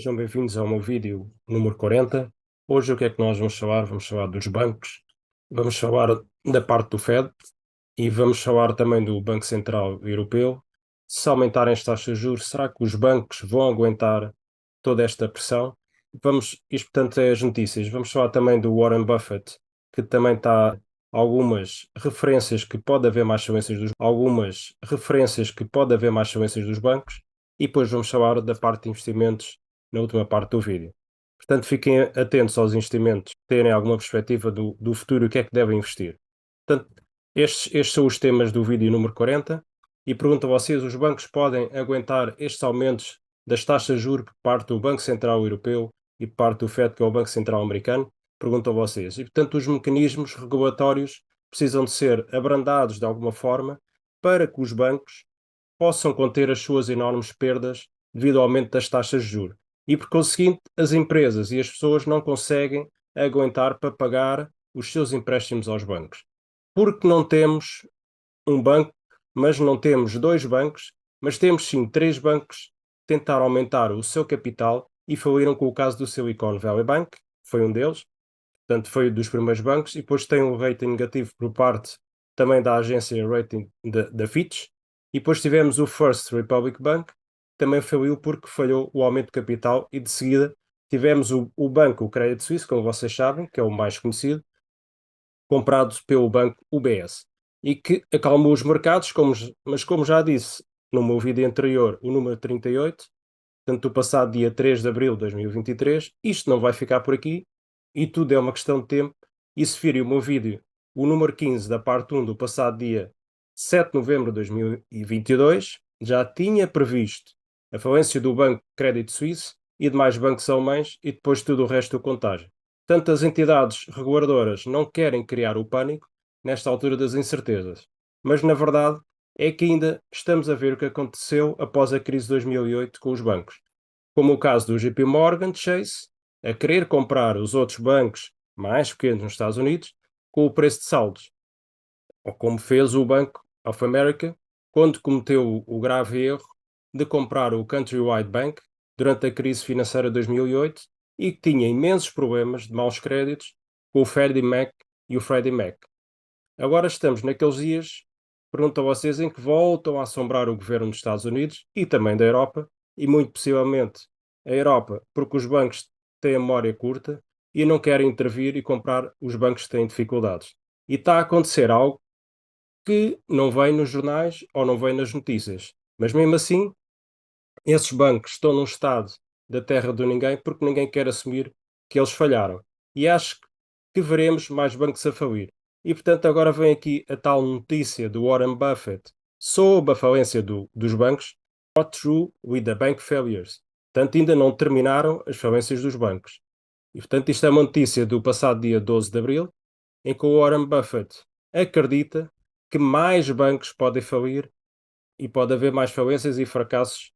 Sejam bem-vindos ao meu vídeo número 40. Hoje o que é que nós vamos falar? Vamos falar dos bancos, vamos falar da parte do Fed e vamos falar também do Banco Central Europeu. Se aumentarem as taxas de juros, será que os bancos vão aguentar toda esta pressão? Isto portanto é as notícias. Vamos falar também do Warren Buffett, que também está algumas referências que pode haver mais falências dos bancos. E depois vamos falar da parte de investimentos na última parte do vídeo. Portanto, fiquem atentos aos investimentos, terem alguma perspectiva do futuro e o que é que devem investir. Portanto, estes são os temas do vídeo número 40 e pergunto a vocês, os bancos podem aguentar estes aumentos das taxas de juros por parte do Banco Central Europeu e por parte do FED, que é o Banco Central Americano? Pergunto a vocês. E, portanto, os mecanismos regulatórios precisam de ser abrandados de alguma forma para que os bancos possam conter as suas enormes perdas devido ao aumento das taxas de juros. E, por conseguinte, as empresas e as pessoas não conseguem aguentar para pagar os seus empréstimos aos bancos. Porque não temos um banco, mas não temos dois bancos, mas temos sim três bancos que tentaram aumentar o seu capital e faliram com o caso do Silicon Valley Bank, foi um deles, portanto foi um dos primeiros bancos, e depois tem um rating negativo por parte também da agência rating da Fitch, e depois tivemos o First Republic Bank, que também faliu porque falhou o aumento de capital, e de seguida tivemos o banco, o Credit Suisse, como vocês sabem, que é o mais conhecido, comprado pelo banco UBS, e que acalmou os mercados, mas como já disse no meu vídeo anterior, o número 38, portanto, do passado dia 3 de abril de 2023, isto não vai ficar por aqui, e tudo é uma questão de tempo, e se virem o meu vídeo, o número 15 da parte 1 do passado dia 7 de novembro de 2022, já tinha previsto a falência do Banco Credit Suisse e de mais bancos alemães e depois tudo o resto do contágio. Portanto, as entidades reguladoras não querem criar o pânico nesta altura das incertezas, mas na verdade é que ainda estamos a ver o que aconteceu após a crise de 2008 com os bancos, como o caso do JP Morgan Chase, a querer comprar os outros bancos mais pequenos nos Estados Unidos com o preço de saldos, ou como fez o Bank of America quando cometeu o grave erro de comprar o Countrywide Bank durante a crise financeira de 2008 e que tinha imensos problemas de maus créditos com o Freddie Mac e o Freddie Mac. Agora estamos naqueles dias, pergunto a vocês, em que voltam a assombrar o governo dos Estados Unidos e também da Europa, e muito possivelmente a Europa, porque os bancos têm a memória curta e não querem intervir e comprar os bancos que têm dificuldades. E está a acontecer algo que não vem nos jornais ou não vem nas notícias. Mas mesmo assim, esses bancos estão num estado da terra do ninguém porque ninguém quer assumir que eles falharam. E acho que veremos mais bancos a falir. E portanto agora vem aqui a tal notícia do Warren Buffett sobre a falência dos bancos. Not true with the bank failures. Portanto, ainda não terminaram as falências dos bancos. E portanto isto é uma notícia do passado dia 12 de abril, em que o Warren Buffett acredita que mais bancos podem falir e pode haver mais falências e fracassos,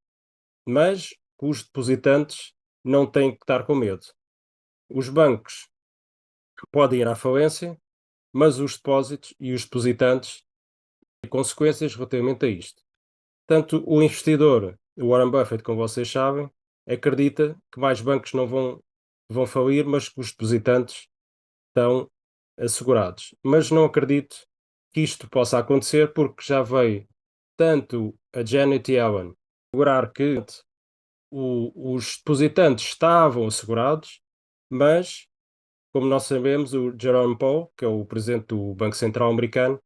mas os depositantes não têm que estar com medo. Os bancos podem ir à falência, mas os depósitos e os depositantes têm consequências relativamente a isto. Tanto o investidor, o Warren Buffett, como vocês sabem, acredita que mais bancos não vão falir, mas que os depositantes estão assegurados. Mas não acredito que isto possa acontecer porque já veio tanto a Janet Yellen assegurar que os depositantes estavam assegurados, mas, como nós sabemos, o Jerome Powell, que é o presidente do Banco Central americano,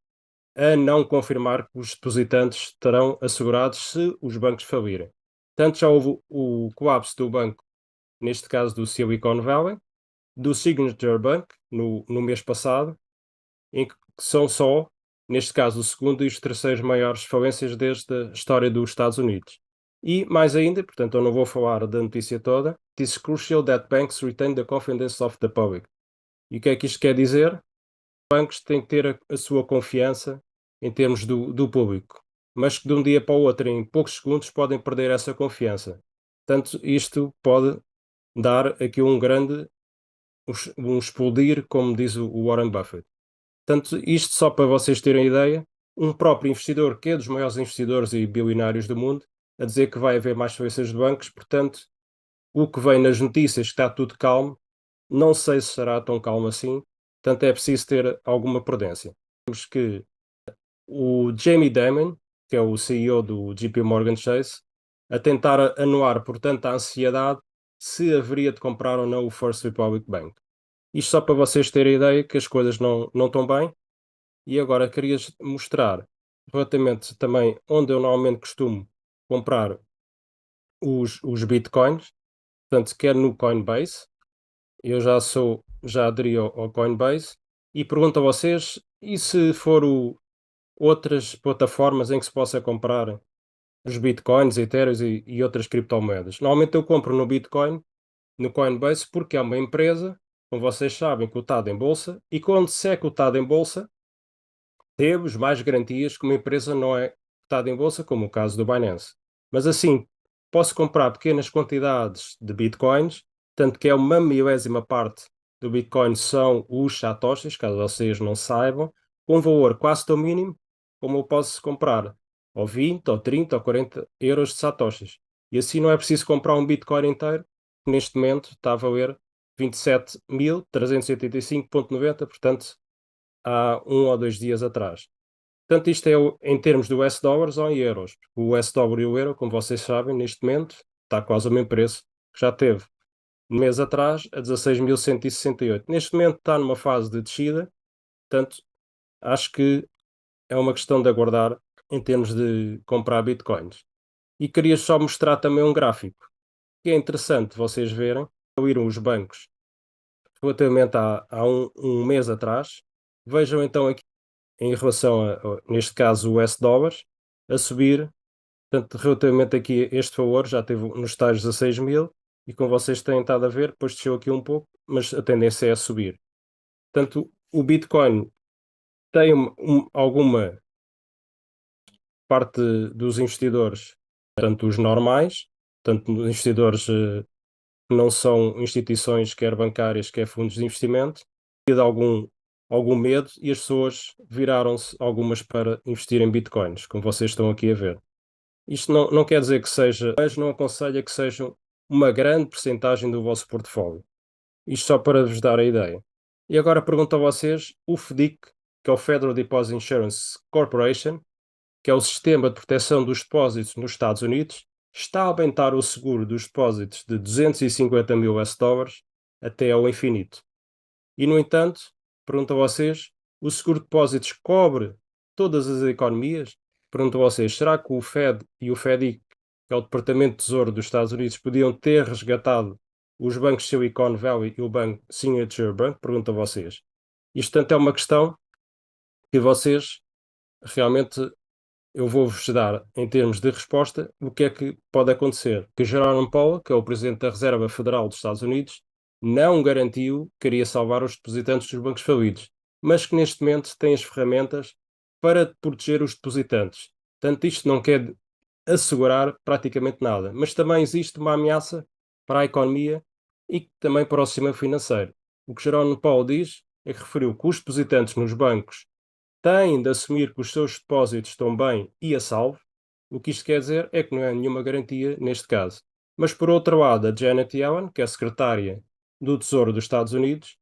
a não confirmar que os depositantes estarão assegurados se os bancos falirem. Tanto já houve o colapso do banco, neste caso do Silicon Valley, do Signature Bank, no mês passado, em que são só, neste caso, o segundo e os terceiros maiores falências desde a história dos Estados Unidos. E mais ainda, portanto, eu não vou falar da notícia toda, it is crucial that banks retain the confidence of the public. E o que é que isto quer dizer? Os bancos têm que ter a sua confiança em termos do público, mas que de um dia para o outro, em poucos segundos, podem perder essa confiança. Portanto, isto pode dar aqui um explodir, como diz o Warren Buffett. Portanto, isto só para vocês terem ideia, um próprio investidor, que é dos maiores investidores e bilionários do mundo, a dizer que vai haver mais falências de bancos, portanto, o que vem nas notícias que está tudo calmo, não sei se será tão calmo assim, portanto é preciso ter alguma prudência. Temos que o Jamie Dimon, que é o CEO do JP Morgan Chase, a tentar anuar, portanto, a ansiedade se haveria de comprar ou não o First Republic Bank. Isto só para vocês terem ideia que as coisas não estão bem. E agora queria mostrar relativamente também onde eu normalmente costumo comprar os bitcoins, portanto, quer no Coinbase, eu já aderi ao Coinbase, e pergunto a vocês, e se for outras plataformas em que se possa comprar os bitcoins, ethereums e outras criptomoedas? Normalmente eu compro no Bitcoin, no Coinbase, porque é uma empresa, como vocês sabem, cotada em bolsa, e quando se é cotada em bolsa, temos mais garantias que uma empresa não é cotada em bolsa, como o caso do Binance. Mas assim, posso comprar pequenas quantidades de bitcoins, tanto que é uma milésima parte do bitcoin são os satoshis, caso vocês não saibam, com um valor quase tão mínimo como eu posso comprar ou 20, ou 30, ou 40 euros de satoshis. E assim não é preciso comprar um bitcoin inteiro, que neste momento está a valer 27.385,90, portanto, há 1 ou 2 dias atrás. Portanto, isto é em termos do US dólares ou em euros. O US dólar e o euro, como vocês sabem, neste momento está quase o mesmo preço que já teve um mês atrás, a 16.168. Neste momento está numa fase de descida, portanto, acho que é uma questão de aguardar em termos de comprar bitcoins. E queria só mostrar também um gráfico, que é interessante vocês verem. Caíram os bancos relativamente há um mês atrás. Vejam então aqui em relação neste caso, o US dólares, a subir. Portanto, relativamente aqui a este valor, já teve nos tais 16 mil, e como vocês têm estado a ver, depois desceu aqui um pouco, mas a tendência é a subir. Portanto, o Bitcoin tem alguma parte dos investidores, tanto os normais, tanto os investidores que não são instituições, quer bancárias, quer fundos de investimento, e de algum medo, e as pessoas viraram-se algumas para investir em Bitcoins, como vocês estão aqui a ver. Isto não quer dizer que seja, mas não aconselha que sejam uma grande percentagem do vosso portfólio. Isto só para vos dar a ideia. E agora pergunto a vocês, o FDIC, que é o Federal Deposit Insurance Corporation, que é o sistema de proteção dos depósitos nos Estados Unidos, está a aumentar o seguro dos depósitos de 250 mil US dólares até ao infinito. E, no entanto, pergunto a vocês, o seguro de depósitos cobre todas as economias? Pergunto a vocês, será que o Fed e o FEDIC, que é o Departamento de Tesouro dos Estados Unidos, podiam ter resgatado os bancos Silicon Valley e o banco Signature Bank? Pergunto a vocês. Isto, portanto, é uma questão que vocês realmente eu vou-vos dar, em termos de resposta, o que é que pode acontecer. Que Jerome Powell, que é o presidente da Reserva Federal dos Estados Unidos, não garantiu que iria salvar os depositantes dos bancos falidos, mas que neste momento tem as ferramentas para proteger os depositantes. Portanto, isto não quer assegurar praticamente nada, mas também existe uma ameaça para a economia e também para o sistema financeiro. O que Jerome Powell diz é que referiu que os depositantes nos bancos têm de assumir que os seus depósitos estão bem e a salvo. O que isto quer dizer é que não é nenhuma garantia neste caso. Mas, por outro lado, a Janet Yellen, que é a secretária do Tesouro dos Estados Unidos,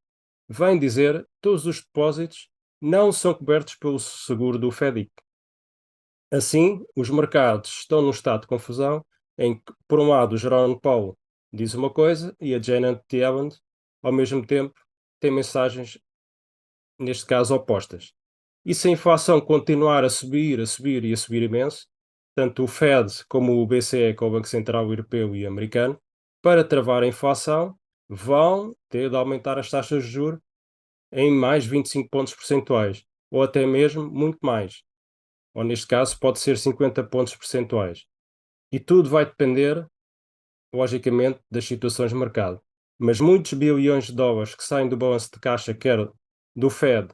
vem dizer que todos os depósitos não são cobertos pelo seguro do FEDIC. Assim, os mercados estão num estado de confusão em que, por um lado, o Jerome Powell diz uma coisa e a Janet Yellen, ao mesmo tempo, tem mensagens, neste caso, opostas. E se a inflação continuar a subir e a subir imenso, tanto o Fed como o BCE, que é o Banco Central Europeu e Americano, para travar a inflação, vão ter de aumentar as taxas de juros em mais 25 pontos percentuais, ou até mesmo muito mais. Ou neste caso pode ser 50 pontos percentuais. E tudo vai depender, logicamente, das situações de mercado. Mas muitos bilhões de dólares que saem do balanço de caixa, quer do Fed,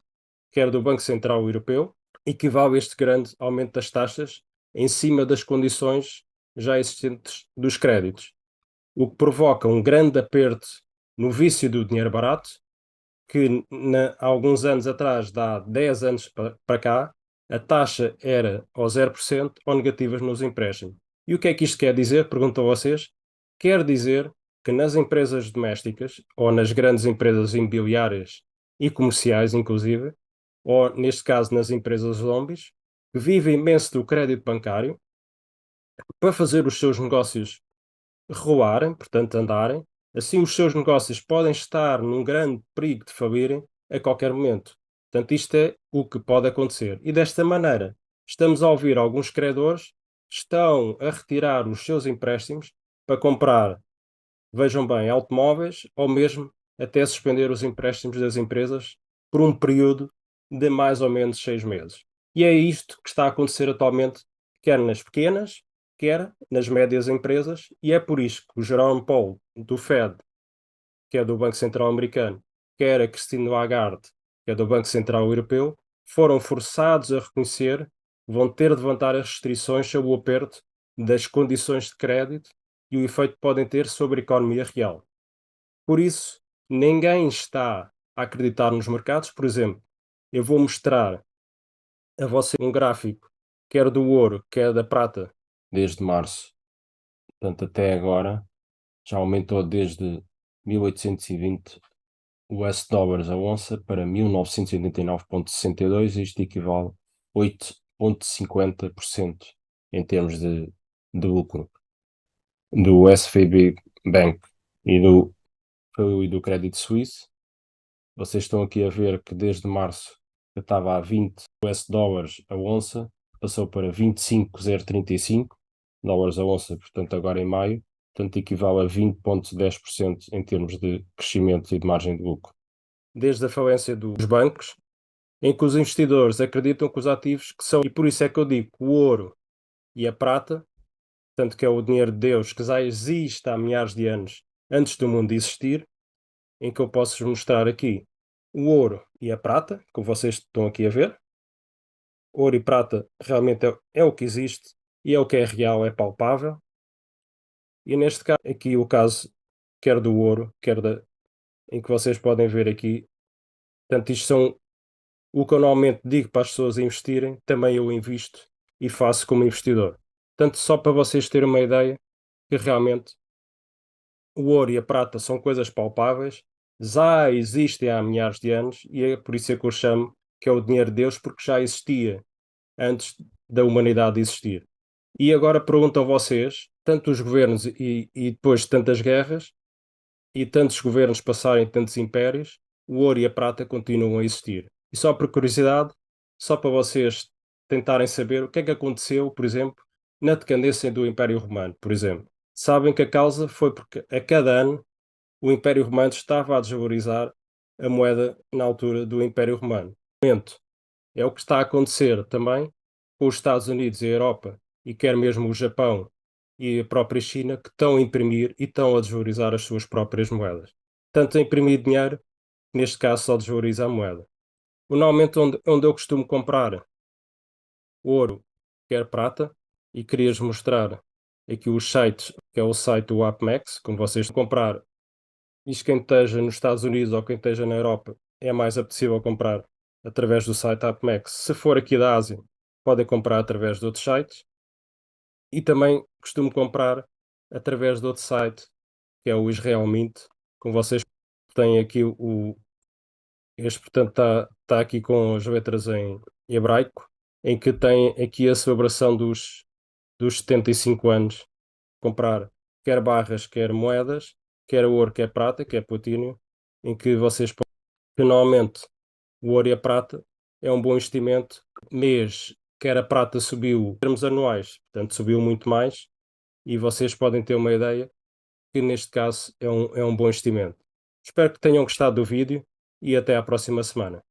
quer do Banco Central Europeu, equivale a este grande aumento das taxas em cima das condições já existentes dos créditos, o que provoca um grande aperto no vício do dinheiro barato, que há alguns anos atrás, dá 10 anos para cá, a taxa era ao 0% ou negativas nos empréstimos. E o que é que isto quer dizer? Pergunto a vocês. Quer dizer que nas empresas domésticas ou nas grandes empresas imobiliárias e comerciais, inclusive, ou neste caso nas empresas zombies, que vivem imenso do crédito bancário para fazer os seus negócios rolarem, portanto andarem, assim os seus negócios podem estar num grande perigo de falirem a qualquer momento. Portanto, isto é o que pode acontecer. E desta maneira, estamos a ouvir alguns credores que estão a retirar os seus empréstimos para comprar, vejam bem, automóveis ou mesmo até suspender os empréstimos das empresas por um período de mais ou menos 6 meses. E é isto que está a acontecer atualmente, quer nas pequenas, quer nas médias empresas, e é por isso que o Jerome Powell, do Fed, que é do Banco Central Americano, quer a Christine Lagarde, que é do Banco Central Europeu, foram forçados a reconhecer que vão ter de levantar as restrições sobre o aperto das condições de crédito e o efeito que podem ter sobre a economia real. Por isso, ninguém está a acreditar nos mercados. Por exemplo, eu vou mostrar a você um gráfico, quer do ouro, quer da prata, desde março, portanto até agora, já aumentou desde 1820 US dólares a onça para 1989,62, isto equivale a 8,50% em termos de lucro do SVB Bank e do Credit Suisse. Vocês estão aqui a ver que desde março eu estava a 20 US dólares a onça, passou para 25,035 dólares a onça, portanto agora em maio, portanto equivale a 20,10% em termos de crescimento e de margem de lucro. Desde a falência dos bancos, em que os investidores acreditam que os ativos que são, e por isso é que eu digo que o ouro e a prata, tanto que é o dinheiro de Deus que já existe há milhares de anos antes do mundo existir, em que eu posso vos mostrar aqui o ouro e a prata, como vocês estão aqui a ver. Ouro e prata realmente é o que existe e é o que é real, é palpável. E neste caso, aqui o caso, quer do ouro, em que vocês podem ver aqui, portanto, isto são o que eu normalmente digo para as pessoas investirem, também eu invisto e faço como investidor. Portanto, só para vocês terem uma ideia que realmente o ouro e a prata são coisas palpáveis, já existem há milhares de anos e é por isso é que eu chamo que é o dinheiro de Deus, porque já existia antes da humanidade existir. E agora perguntam vocês, tanto os governos e depois de tantas guerras e tantos governos passarem tantos impérios, o ouro e a prata continuam a existir. E só por curiosidade, só para vocês tentarem saber o que é que aconteceu, por exemplo, na decadência do Império Romano, por exemplo. Sabem que a causa foi porque a cada ano o Império Romano estava a desvalorizar a moeda na altura do Império Romano. É o que está a acontecer também com os Estados Unidos e a Europa, e quer mesmo o Japão e a própria China, que estão a imprimir e estão a desvalorizar as suas próprias moedas. Tanto a imprimir dinheiro, neste caso só desvaloriza a moeda. Normalmente onde eu costumo comprar ouro, quer prata, e querias mostrar aqui os sites, que é o site do APMEX, como vocês comprar, isto quem esteja nos Estados Unidos ou quem esteja na Europa, é mais apetecível comprar através do site APMEX. Se for aqui da Ásia, podem comprar através de outros sites. E também costumo comprar através de outro site, que é o Israel Mint. Como vocês têm aqui este, portanto, está aqui com as letras em hebraico, em que tem aqui a celebração dos 75 anos. Comprar quer barras, quer moedas, quer ouro, quer prata, quer platínio, em que vocês podem, finalmente, o ouro e a prata é um bom investimento. Mês, quer a prata subiu em termos anuais, portanto subiu muito mais, e vocês podem ter uma ideia que neste caso é um bom investimento. Espero que tenham gostado do vídeo e até à próxima semana.